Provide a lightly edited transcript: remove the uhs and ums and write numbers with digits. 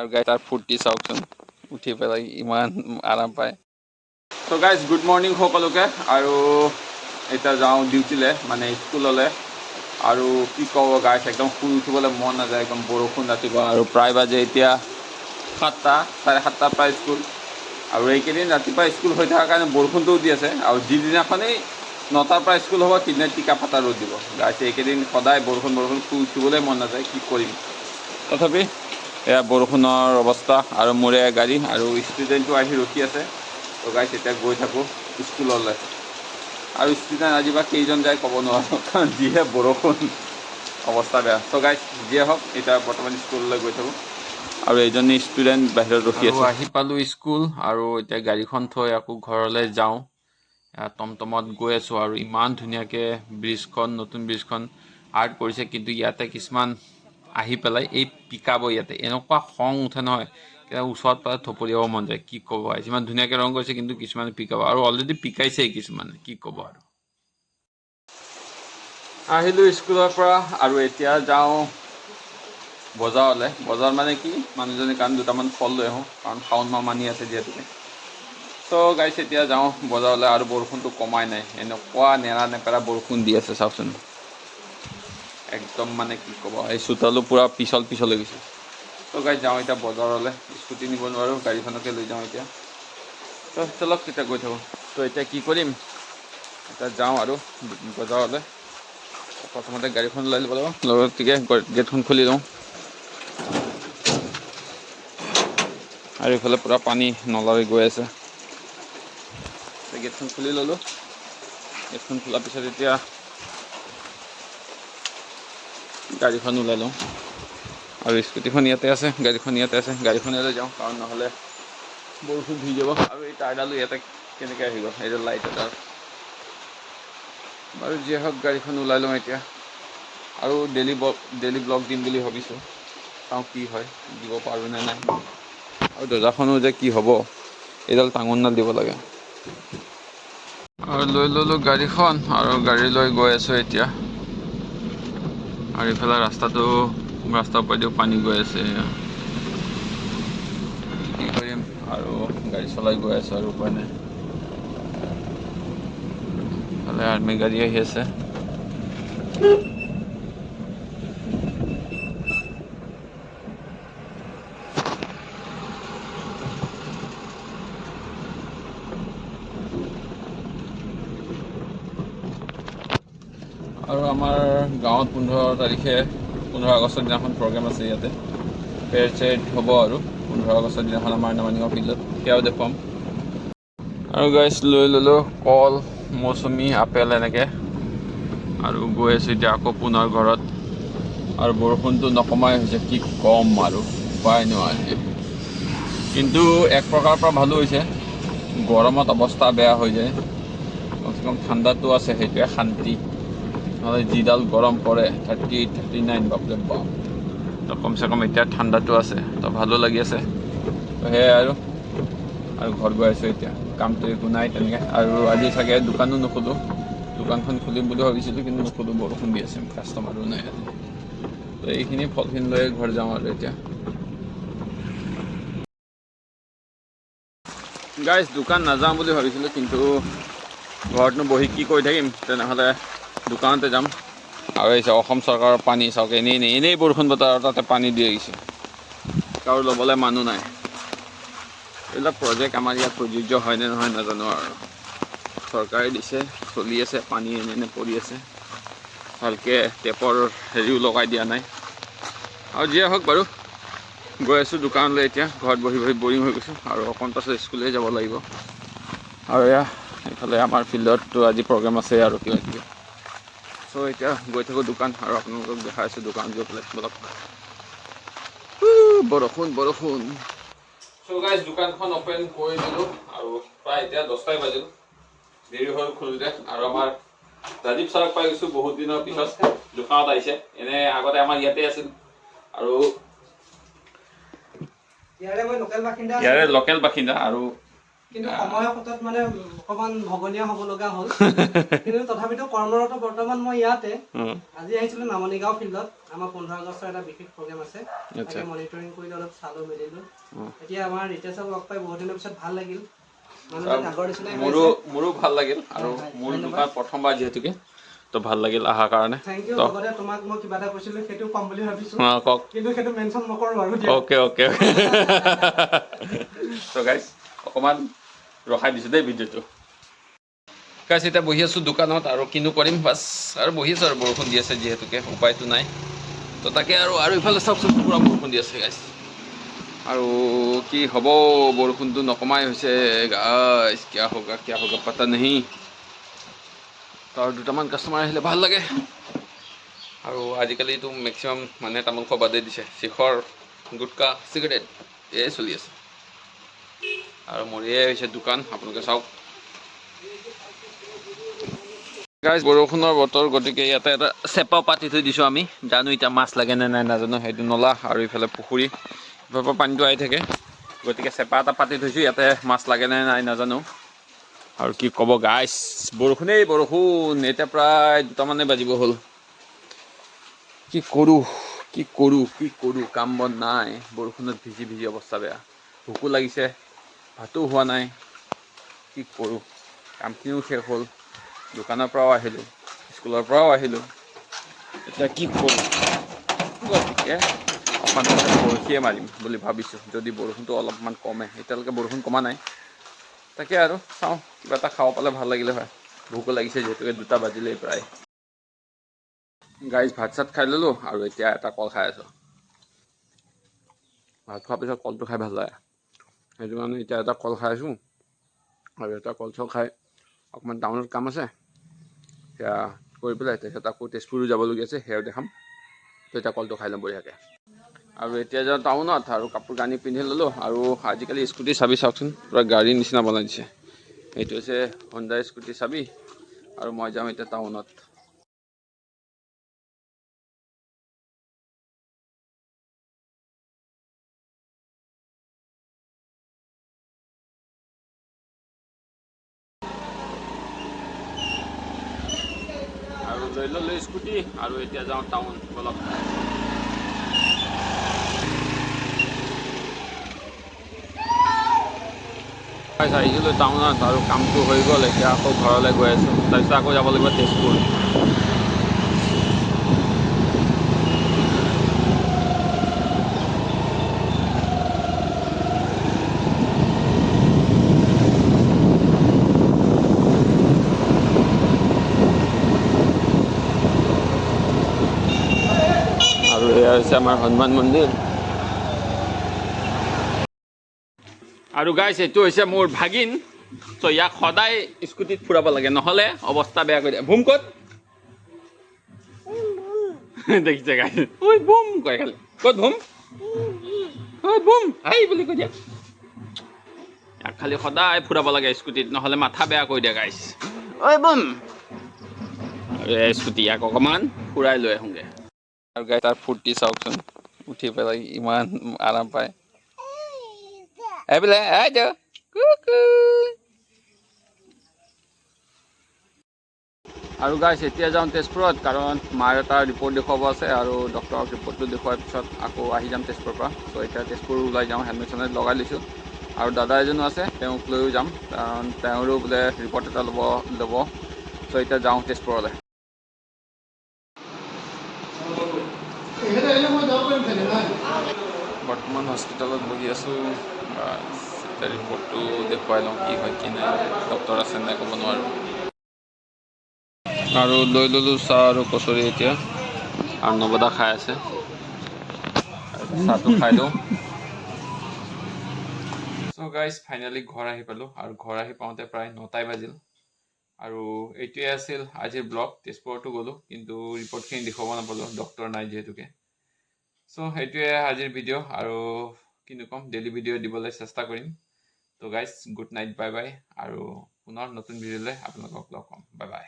আৰু গাইজ তাৰ ফূৰ্তি চাওকচোন উঠি পেলাই ইমান আৰাম পায়। ত' গাইজ গুড মৰ্ণিং সকলোকে। আৰু এতিয়া যাওঁ ডিউটিলৈ মানে স্কুললৈ। আৰু কি ক'ব গাইজ একদম শুই উঠিবলৈ মন নাযায়, একদম বৰষুণ ৰাতিপুৱা আৰু প্ৰায় বাজে এতিয়া 7টা, 7:30 প্ৰায় স্কুল। আৰু এইকেইদিন ৰাতিপুৱা স্কুল হৈ থকাৰ কাৰণে বৰষুণটোও দি আছে। আৰু যিদিনাখনেই 9টাৰ পৰা স্কুল হ'ব সিদিনা টিকা ফটা ৰ'দ দিব গাইজ। এইকেইদিন সদায় বৰষুণ শুই উঠিবলৈ মন নাযায়, কি কৰিম। তথাপি এয়া বৰষুণৰ অৱস্থা আৰু মোৰে গাড়ী আৰু ষ্টুডেণ্টটো আহি ৰখি আছে। ত' গাইজ এতিয়া গৈ থাকোঁ স্কুললৈ। আৰু ষ্টুডেণ্ট আজি বা কেইজন যায় ক'ব নোৱাৰোঁ, কাৰণ যিহে বৰষুণ অৱস্থা বেয়া। ত' গাইজ যিয়ে হওক এতিয়া বৰ্তমান স্কুললৈ গৈ থাকোঁ। আৰু এইজনী ষ্টুডেণ্ট বাহিৰত ৰখি আছে। আহি পালোঁ স্কুল আৰু এতিয়া গাড়ীখন থৈ আকৌ ঘৰলৈ যাওঁ। টমটমত গৈ আছোঁ আৰু ইমান ধুনীয়াকৈ ব্ৰিজখন, নতুন ব্ৰিজখন আৰ্ট কৰিছে। কিন্তু ইয়াতে কিছুমান আহি পেলাই এই পিকাব, ইয়াতে এনেকুৱা খং উঠে নহয়, ওচৰত পালে থপৰিয়াব মন যায়। কি ক'ব, যিমান ধুনীয়াকৈ ৰং কৰিছে কিন্তু কিছুমানে পিকাব, আৰু অলৰেডি পিকাইছেই কিছুমানে, কি ক'ব। আৰু আহিলোঁ স্কুলৰ পৰা আৰু এতিয়া যাওঁ বজাৰলৈ। বজাৰ মানে কি, মানুহজনীৰ কাৰণে দুটামান ফল লৈ আহোঁ, কাৰণ শাওণ মাহ মানি আছে যিহেতুকে। ত' গাইজ এতিয়া যাওঁ বজাৰলৈ। আৰু বৰষুণটো কমাই নাই, এনেকুৱা নেৰা নেপেৰা বৰষুণ দি আছে চাওকচোন। একদম মানে কি ক'ব, এই চোতালো পূৰা পিছল হৈ গৈছে। ত' গাইজ যাওঁ এতিয়া বজাৰলৈ। স্কুটি নিব নোৱাৰোঁ, গাড়ীখনকে লৈ যাওঁ এতিয়া। ত' চলক এতিয়া গৈ থাকোঁ। ত' এতিয়া কি কৰিম, এতিয়া যাওঁ আৰু বজাৰলৈ। প্ৰথমতে গাড়ীখন ওলাই ল'ব লাগিব, লগতে গেটখন খুলি লওঁ। আৰু এইফালে পূৰা পানী নলাৰে গৈ আছে। গেটখন খুলি ল'লোঁ। গেটখন খোলাৰ পিছত এতিয়া গাড়ীখন ওলাই লওঁ। আৰু স্কুটিখন ইয়াতে আছে, গাড়ীখন ইয়াতে আছে। গাড়ীখনে লৈ যাওঁ, কাৰণ নহ'লে বৰষুণ ভিজি যাব। আৰু এই টায়াৰডালো ইয়াতে কেনেকৈ আহি গ'ল, এইডাল লাইট এডাল। বাৰু যিয়ে হওক গাড়ীখন ওলাই লওঁ এতিয়া। আৰু ডেইলি ব্লগ দিম বুলি ভাবিছোঁ, চাওঁ কি হয়, দিব পাৰোঁ নে নাই। আৰু দৰ্জাখনো যে কি হ'ব, এইডাল টাঙোনডাল দিব লাগে। আৰু লৈ ল'লোঁ গাড়ীখন, আৰু গাড়ী লৈ গৈ আছোঁ এতিয়া। আৰু ইফালে ৰাস্তাৰ ওপৰেদিও পানী গৈ আছে। কি কৰিম, আৰু গাড়ী চলাই গৈ আছোঁ আৰু উপায় নাই। ইফালে আৰ্মি গাড়ী আহি আছে। আৰু আমাৰ গাঁৱত 15 আগষ্টৰ দিনাখন প্ৰগ্ৰেম আছে ইয়াতে। পেৰেড হ'ব আৰু 15 আগষ্টৰ দিনাখন আমাৰ নামনিগাঁও ফিল্ডত, সেয়াও দেখুৱাম। আৰু গাইজ লৈ ল'লোঁ কল, মৌচুমী, আপেল এনেকৈ। আৰু গৈ আছোঁ এতিয়া আকৌ পুনৰ ঘৰত। আৰু বৰষুণটো নকমাই হৈছে, কি ক'ম আৰু উপায় নোহোৱা। কিন্তু এক প্ৰকাৰৰ পৰা ভালো হৈছে, গৰমত অৱস্থা বেয়া হৈ যায়। কমচে কম ঠাণ্ডাটো আছে, সেইটোৱে শান্তি। নহ'লে যিডাল গৰম পৰে 38, 39 বাপৰে বাপ। তো কমচে কম এতিয়া ঠাণ্ডাটো আছে, তো ভালো লাগি আছে। তো সেয়াই আৰু ঘৰত গৈ আছোঁ এতিয়া। কামটো একো নাই তেনেকৈ। আৰু আজি চাগে দোকানো নুখোলোঁ, দোকানখন খুলিম বুলি ভাবিছিলোঁ কিন্তু নুখোলোঁ, বৰষুণ দি আছে, কাষ্টমাৰো নাই আজি। তো এইখিনি ফলখিনি লৈ ঘৰ যাওঁ আৰু এতিয়া। গাইজ দোকান নাযাওঁ বুলি ভাবিছিলোঁ, কিন্তু ঘৰতনো বহি কি কৰি থাকিম, তেনেহ'লে দোকানতে যাম। আৰু এই অসম চৰকাৰৰ পানী চাওক, এনেই বৰষুণ বতৰ আৰু তাতে পানী দি আহিছে। কাৰো ল'বলৈ মানুহ নাই। এইবিলাক প্ৰজেক্ট আমাৰ ইয়াত প্ৰযোজ্য হয়নে নহয় নাজানো আৰু। চৰকাৰে দিছে, চলি আছে, পানী এনে পৰি আছে। ভালকৈ টেপৰ হেৰিও লগাই দিয়া নাই। আৰু যিয়ে হওক বাৰু, গৈ আছোঁ দোকানলৈ এতিয়া। ঘৰত বহি বৰিং হৈ গৈছোঁ, আৰু অকণ পাছত স্কুললৈ যাব লাগিব। আৰু এয়া এইফালে আমাৰ ফিল্ডততো আজি প্ৰগ্ৰেম আছে আৰু কিবা কিবি। চ' এতিয়া গৈ থাকোঁ দোকান, আৰু আপোনালোকক দেখাই আছোঁ দোকান গৈ পেলাই। বলক। বৰষুণ। চ' গাইজ দোকানখন অপেন কৰি দিলোঁ, আৰু প্ৰায় এতিয়া 10টাই বাজিল। দেৰি হ'ল খোলোতে। আৰু আমাৰ ৰাজীৱ ছাৰক পাই গৈছোঁ বহুত দিনৰ পিছত, দোকানত আহিছে। এনে আগতে আমাৰ ইয়াতে আছিল। আৰু ইয়াৰে লোকেল বাসিন্দা, আৰু কিন্তু সময়ৰ ক্ষেত্ৰত মানে অকমান ভগনীয়া হ'ব লগা হ'ল কিন্তু তথাপিতো কৰ্মৰত বৰ্তমান মই ইয়াতে আজি আহিছিলোঁ নামনিগাঁও ফিল্ডত আমাৰ 15 আগষ্টৰ এটা বিশেষ প্ৰগ্ৰেম আছে তাকে মনিটৰিং কৰি অলপ চালো মেলিলো এতিয়া আমাৰ ৰিতেশক লগ পাই বহুত দিনৰ পিছত ভাল লাগিল মোৰো ভাল লাগিল আৰু মোৰ দোকান প্ৰথমবাৰ যিহেতুকে তো ভাল লাগিল অহাৰ কাৰণে থ্যাংক ইউ লগতে তোমাক মই কিবা এটা কৈছিলোঁ সেইটো কম বুলি ভাবিছোঁ কিন্তু সেইটো মেনশ্যন নকৰোঁ আৰু অ'কে তো গাইজ অকণমান ৰখাই দিছোঁ দেই ভিডিঅ'টো গাইজ এতিয়া বহি আছোঁ দোকানত আৰু কিনো কৰিম বাছ আৰু বহি আছোঁ আৰু বৰষুণ দি আছে যিহেতুকে উপায়টো নাই তো তাকে আৰু ইফালে চাওকচোন পূৰা বৰষুণ দি আছে গাইজ আৰু কি হ'ব বৰষুণটো নকমাই হৈছে গাইজ কিয়া হোগা পাতা নেহি তো আৰু দুটামান কাষ্টমাৰ আহিলে ভাল লাগে আৰু আজিকালিতো মেক্সিমাম মানুহে তামোল খোৱা বাদেই দিছে শিখৰ গুটকা চিগাৰেট এয়াই চলি আছে আৰু মোৰ এয়াই হৈছে দোকান আপোনালোকে চাওক গাইজ বৰষুণৰ বতৰ গতিকে ইয়াতে এটা চেপাও পাতি থৈ দিছোঁ আমি জানো এতিয়া মাছ লাগে নে নাই নাজানো সেইটো নলা আৰু ইফালে পুখুৰী ইফালৰ পৰা পানীটো আহি থাকে গতিকে চেপা এটা পাতি থৈছোঁ ইয়াতে মাছ লাগে নে নাই নাজানো আৰু কি ক'ব গাইজ বৰষুণেই বৰষুণ এতিয়া প্ৰায় 2টামানে বাজিব হ'ল কি কৰোঁ কাম বন নাই বৰষুণত ভিজি অৱস্থা বেয়া ভোকো লাগিছে ভাতো হোৱা নাই কি কৰোঁ কামখিনিও শেষ হ'ল দোকানৰ পৰাও আহিলোঁ স্কুলৰ পৰাও আহিলোঁ এতিয়া কি কৰোঁ গতিকে অকণমান বৰশীয়ে মাৰিম বুলি ভাবিছোঁ যদি বৰষুণটো অলপমান কমে এতিয়ালৈকে বৰষুণ কমা নাই তাকে আৰু চাওঁ কিবা এটা খাব পালে ভাল লাগিলে হয় ভোকো লাগিছে যিহেতুকে 2টা বাজিলেই প্ৰায় গাইজ ভাত চাত খাই ল'লোঁ আৰু এতিয়া এটা কল খাই আছোঁ ভাত খোৱাৰ পিছত কলটো খাই ভাল লাগে সেইটো কাৰণে এতিয়া এটা কল খাই আছোঁ আৰু এটা কল চল খাই অকণমান টাউনত কাম আছে সেয়া কৰি পেলাই তাৰপিছত আকৌ তেজপুৰো যাবলগীয়া আছে সেয়াও দেখাম তো এতিয়া কলটো খাই ল'ম বঢ়িয়াকৈ আৰু এতিয়া যাওঁ টাউনত আৰু কাপোৰ কানি পিন্ধি ল'লোঁ আৰু আজিকালি স্কুটিৰ চাবি চাওকচোন পূৰা গাড়ীৰ নিচিনা বনাই দিছে এইটো হৈছে হণ্ডা স্কুটিৰ চাবি আৰু মই যাওঁ এতিয়া টাউনত আৰু লৈ ল'লোঁ স্কুটি আৰু এতিয়া যাওঁ টাউন বলক আহিছিলোঁ টাউনত আৰু কামটো হৈ গ'ল এতিয়া আকৌ ঘৰলৈ গৈ আছোঁ তাৰপিছত আকৌ যাব লাগিব তেজপুৰ আৰু এয়া হৈছে আমাৰ হনুমান মন্দিৰ আৰু গাইছ এইটো হৈছে মোৰ ভাগিন তো ইয়াক সদায় স্কুটিত ফুৰাব লাগে নহ'লে অৱস্থা বেয়া কৰি দিয়ে ভুম ক'ত দেখিছে গাইছ ঐ বুম কয় খালি ক'ত ভুম ঐ বুম হাই বুলি কৈ দিয়া ইয়াক খালি সদায় ফুৰাব লাগে স্কুটিত নহ'লে মাথা বেয়া কৰি দিয়ে গাইছ ঐ বুম আৰু এই স্কুটি ইয়াক অকণমান ফুৰাই লৈ আহোঁগৈ আৰু গাই তাৰ ফূৰ্তি চাওকচোন উঠি পেলাই ইমান আৰাম পায় এইবোলে আইদেউ আৰু গাইছ এতিয়া যাওঁ তেজপুৰত কাৰণ মাৰ এটা ৰিপৰ্ট দেখুৱাব আছে আৰু ডক্টৰক ৰিপৰ্টটো দেখুৱাৰ পিছত আকৌ আহি যাম তেজপুৰৰ পৰা চ' এতিয়া তেজপুৰ ওলাই যাওঁ হেলমেট চেলমেট লগাই লৈছোঁ আৰু দাদা এজনো আছে তেওঁক লৈও যাম কাৰণ তেওঁৰো বোলে ৰিপৰ্ট এটা ল'ব চ' এতিয়া যাওঁ তেজপুৰলৈ বৰ্তমান হস্পিটেলত বহি আছোঁ এতিয়া ৰিপৰ্টটো দেখুৱাই লওঁ কি হয় কি নাই ডক্টৰ আছে নাই ক'ব নোৱাৰোঁ আৰু লৈ ল'লোঁ চাহ আৰু কচৰি এতিয়া আৰু নবদা খাই আছে চাহটো খাই লওঁ চ' গাইজ ফাইনেলি ঘৰ আহি পালোঁ আৰু ঘৰ আহি পাওঁতে প্ৰায় 9টাই বাজিল আৰু এইটোৱে আছিল আজিৰ ব্লগ তেজপুৰতো গ'লোঁ কিন্তু ৰিপৰ্টখিনি দেখুৱাব নাপালোঁ ডক্টৰ নাই যিহেতুকে চ' সেইটোৱে আজিৰ ভিডিঅ' আৰু কিনো ক'ম ডেইলি ভিডিঅ' দিবলৈ চেষ্টা কৰিম তো guys good night bye bye আৰু পুনৰ নতুন ভিডিঅ'লৈ আপোনালোকক লগ পাম বাই বাই